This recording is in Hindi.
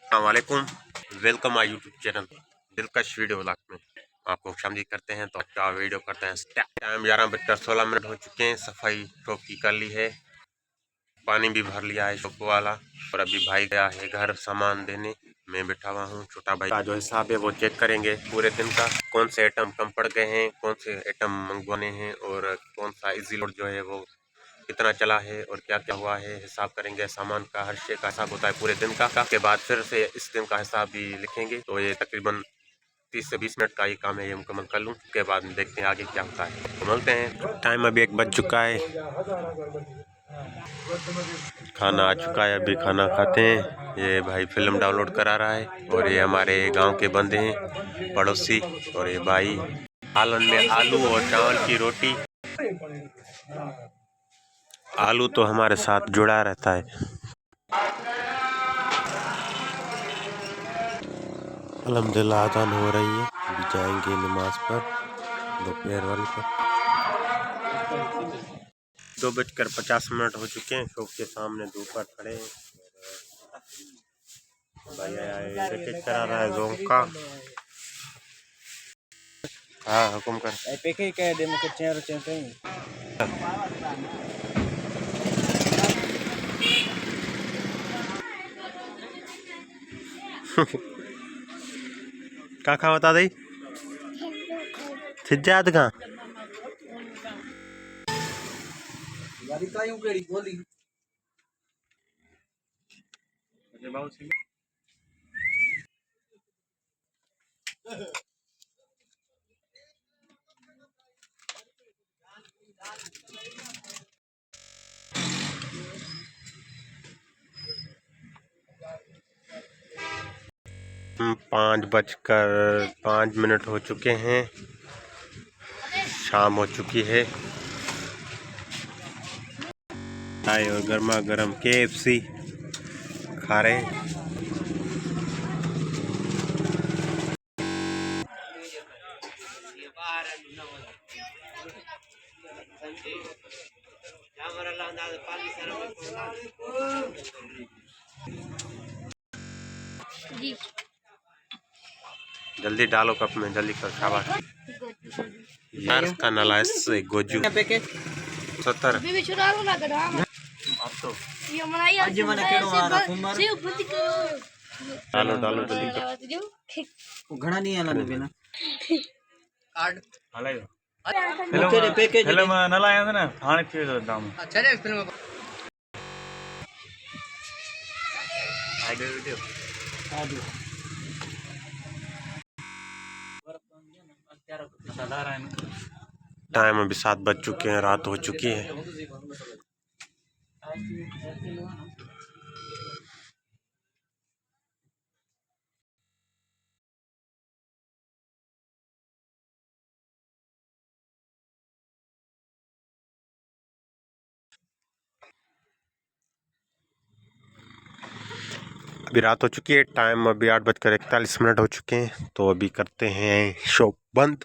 अस्सलामुअलैकुम, वेलकम माय यूट्यूब चैनल दिलकश वीडियो व्लॉग में आपको खुशामदीद करते हैं। तो क्या वीडियो करते हैं। टाइम 11:16 हो चुके हैं। सफाई शॉप की कर ली है, पानी भी भर लिया है शॉप वाला, और अभी भाई गया है घर सामान देने। मैं बैठा हुआ हूँ। छोटा भाई का जो हिसाब है वो चेक करेंगे पूरे दिन का, कौन से आइटम कम पड़ गए हैं, कौन से आइटम मंगवाने हैं, और कौन सा इजी लोड जो है वो कितना चला है और क्या क्या हुआ है। हिसाब करेंगे सामान का, हर शे का हिसाब होता है पूरे दिन का। के बाद फिर से इस दिन का हिसाब भी लिखेंगे। तो ये तकरीबन 30 से 20 मिनट का ये काम है, ये मुकम्मल कर लूँ। उसके बाद देखते हैं आगे क्या होता है। तो मिलते हैं। टाइम अभी 1 बज चुका है, खाना आ चुका है। अभी खाना खाते हैं। ये भाई फिल्म डाउनलोड करा रहा है, और ये हमारे गांव के बंदे हैं पड़ोसी, और ये भाई सालन में आलू और चावल की रोटी। आलू तो हमारे साथ जुड़ा रहता है। अल्हम्दुलिल्लाह अज़ान हो रही है, अभी जाएंगे नमाज पर, दोपहर वाली पर। 2:50 हो चुके हैं। शॉप के सामने धूप पर खड़े हैं। भाई आया चेक करा रहा है जोंक का। हाँ हुक्म कर। पैके कह दे मुझे चेयर चाहिए। का बता दी सिज्जाद का गाड़ी का यूं केड़ी बोली। 5:05 हो चुके हैं। शाम हो चुकी है। चाय और गर्मा गर्म KFC खा रहे हैं। जल्दी डालो कप में, जल्दी कर। शाबाश यार, इसका नाला से गोजू 70 डालो डालो जल्दी कर। घना नहीं आला ने कार्ड हलायो फिल्म पैकेज फिल्म नला आया ना हाने के दाम अच्छा रे फिल्म आगे वीडियो टाइम अभी 7 बज चुके हैं, रात हो चुकी है। अभी रात हो चुकी है। टाइम अभी 8:41 हो चुके हैं। तो अभी करते हैं शॉप बंद।